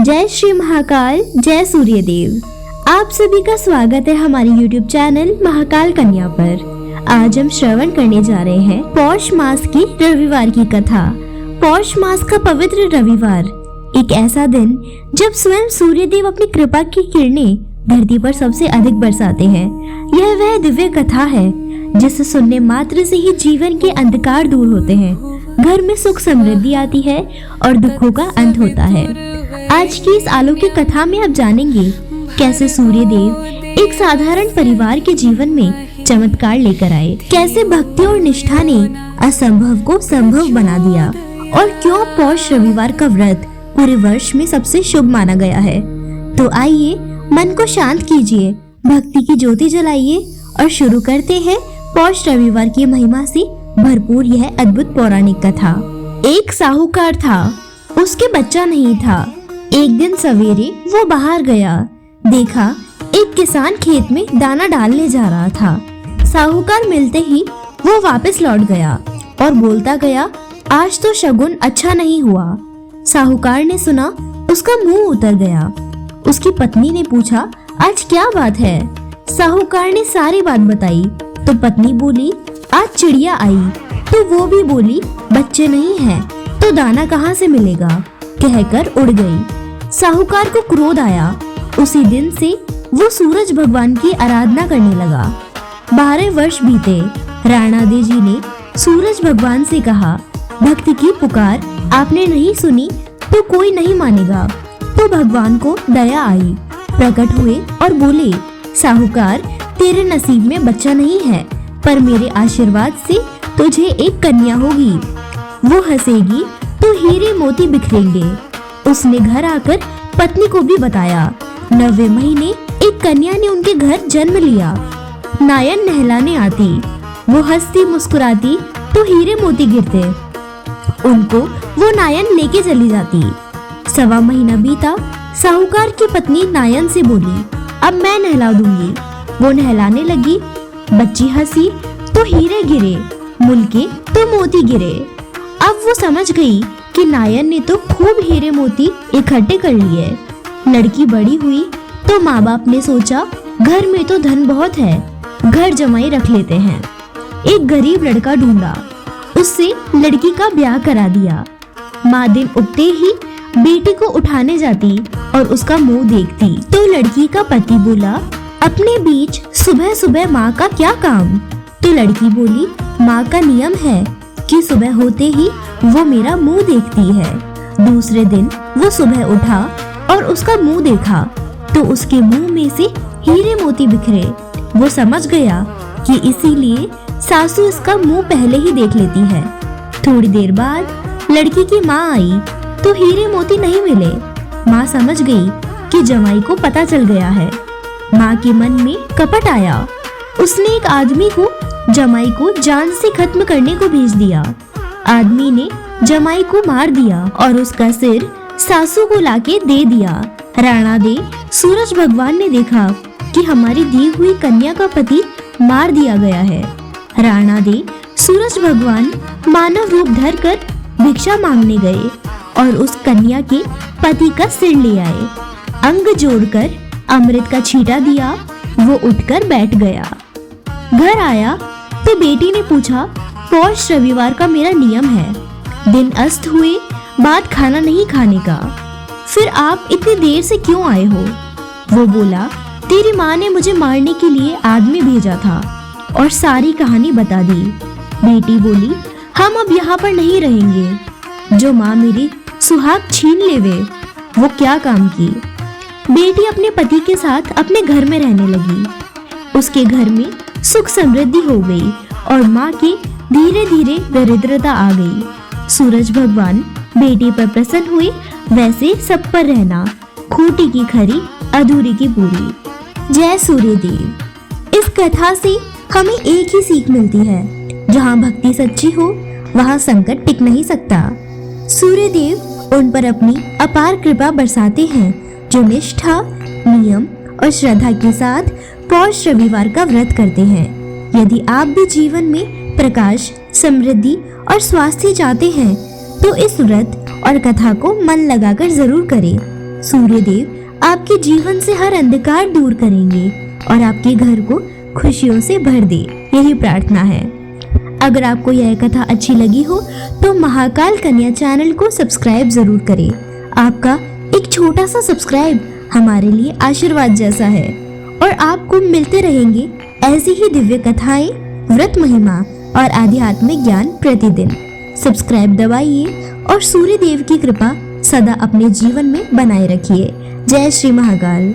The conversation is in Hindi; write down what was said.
जय श्री महाकाल, जय सूर्यदेव। आप सभी का स्वागत है हमारे YouTube चैनल महाकाल कन्या पर। आज हम श्रवण करने जा रहे हैं पौष मास की रविवार की कथा। पौष मास का पवित्र रविवार, एक ऐसा दिन जब स्वयं सूर्यदेव अपनी कृपा की किरणें धरती पर सबसे अधिक बरसाते हैं। यह वह दिव्य कथा है जिसे सुनने मात्र से ही जीवन के अंधकार दूर होते हैं, घर में सुख समृद्धि आती है और दुखों का अंत होता है। आज की इस अलौकिक कथा में आप जानेंगे कैसे सूर्यदेव एक साधारण परिवार के जीवन में चमत्कार लेकर आए, कैसे भक्ति और निष्ठा ने असंभव को संभव बना दिया और क्यों पौष रविवार का व्रत पूरे वर्ष में सबसे शुभ माना गया है। तो आइए मन को शांत कीजिए, भक्ति की ज्योति जलाइए और शुरू करते हैं पौष रविवार की महिमा से भरपूर यह अद्भुत पौराणिक कथा। एक साहूकार था, उसके बच्चा नहीं था। एक दिन सवेरे वो बाहर गया, देखा एक किसान खेत में दाना डालने जा रहा था। साहूकार मिलते ही वो वापस लौट गया और बोलता गया, आज तो शगुन अच्छा नहीं हुआ। साहूकार ने सुना, उसका मुंह उतर गया। उसकी पत्नी ने पूछा, आज क्या बात है? साहूकार ने सारी बात बताई तो पत्नी बोली, आज चिड़िया आई। तो वो भी बोली, बच्चे नहीं हैं तो दाना कहाँ से मिलेगा? कहकर उड़ गई। साहूकार को क्रोध आया। उसी दिन से वो सूरज भगवान की आराधना करने लगा। 12 वर्ष बीते। राणादे जी ने सूरज भगवान से कहा, भक्त की पुकार आपने नहीं सुनी तो कोई नहीं मानेगा। तो भगवान को दया आई, प्रकट हुए और बोले, साहूकार तेरे नसीब में बच्चा नहीं है, पर मेरे आशीर्वाद से तुझे एक कन्या होगी। वो हंसेगी तो हीरे मोती बिखरेंगे। उसने घर आकर पत्नी को भी बताया। 9वें महीने एक कन्या ने उनके घर जन्म लिया। नायन नहलाने आती, वो हंसती मुस्कुराती तो हीरे मोती गिरते। उनको वो नायन लेके चली जाती। 1.25 महीना बीता। साहूकार की पत्नी नायन से बोली, अब मैं नहला दूंगी। वो नहलाने लगी। बच्ची हंसी तो हीरे गिरे, मुल्के तो मोती गिरे। अब वो समझ गई कि नायन ने तो खूब हीरे मोती इकट्ठे कर लिए। लड़की बड़ी हुई तो माँ बाप ने सोचा, घर में तो धन बहुत है, घर जमाई रख लेते हैं। एक गरीब लड़का ढूंढा, उससे लड़की का ब्याह करा दिया। माँ दिन उगते ही बेटी को उठाने जाती और उसका मुंह देखती तो लड़की का पति बोला, अपने बीच सुबह सुबह माँ का क्या काम? तो लड़की बोली, माँ का नियम है कि सुबह होते ही वो मेरा मुंह देखती है। दूसरे दिन वो सुबह उठा और उसका मुंह देखा तो उसके मुंह में से हीरे मोती बिखरे। वो समझ गया कि इसीलिए सासू इसका मुंह पहले ही देख लेती है। थोड़ी देर बाद लड़की की माँ आई तो हीरे मोती नहीं मिले। माँ समझ गई कि जमाई को पता चल गया है। माँ के मन में कपट आया। उसने एक आदमी को जमाई को जान से खत्म करने को भेज दिया। आदमी ने जमाई को मार दिया और उसका सिर सासू को लाके दे दिया। राणादे सूरज भगवान ने देखा कि हमारी दी हुई कन्या का पति मार दिया गया है। राणादे सूरज भगवान मानव रूप धरकर भिक्षा मांगने गए और उस कन्या के पति का सिर ले आए। अंग जोड़कर अमृत का छींटा दिया। वो उठकर बैठ गया। घर आया तो बेटी ने पूछा, पौष रविवार का मेरा नियम है, दिन अस्त हुए बाद खाना नहीं खाने का, फिर आप इतनी देर से क्यों आए हो? वो बोला, तेरी माँ ने मुझे मारने के लिए आदमी भेजा था और सारी कहानी बता दी। बेटी बोली, हम अब यहाँ पर नहीं रहेंगे। जो माँ मेरी सुहाग छीन लेवे वो क्या काम की। बेटी अपने पति के साथ अपने घर में रहने लगी। उसके घर में सुख समृद्धि हो गई और माँ की धीरे धीरे दरिद्रता आ गई। सूरज भगवान बेटी पर प्रसन्न हुए। वैसे सब पर रहना, खूंटी की खरी अधूरी की पूरी। जय सूर्यदेव। इस कथा से हमें एक ही सीख मिलती है, जहाँ भक्ति सच्ची हो वहाँ संकट टिक नहीं सकता। सूर्यदेव उन पर अपनी अपार कृपा बरसाते हैं जो निष्ठा, नियम और श्रद्धा के साथ पौष रविवार का व्रत करते हैं। यदि आप भी जीवन में प्रकाश, समृद्धि और स्वास्थ्य चाहते हैं तो इस व्रत और कथा को मन लगाकर जरूर करें। सूर्य देव आपके जीवन से हर अंधकार दूर करेंगे और आपके घर को खुशियों से भर दे, यही प्रार्थना है। अगर आपको यह कथा अच्छी लगी हो तो महाकाल कन्या चैनल को सब्सक्राइब जरूर करें। आपका एक छोटा सा सब्सक्राइब हमारे लिए आशीर्वाद जैसा है और आपको मिलते रहेंगे ऐसी ही दिव्य कथाएं, व्रत महिमा और आध्यात्मिक ज्ञान प्रतिदिन। सब्सक्राइब दबाइए और सूर्य देव की कृपा सदा अपने जीवन में बनाए रखिए। जय श्री महाकाल।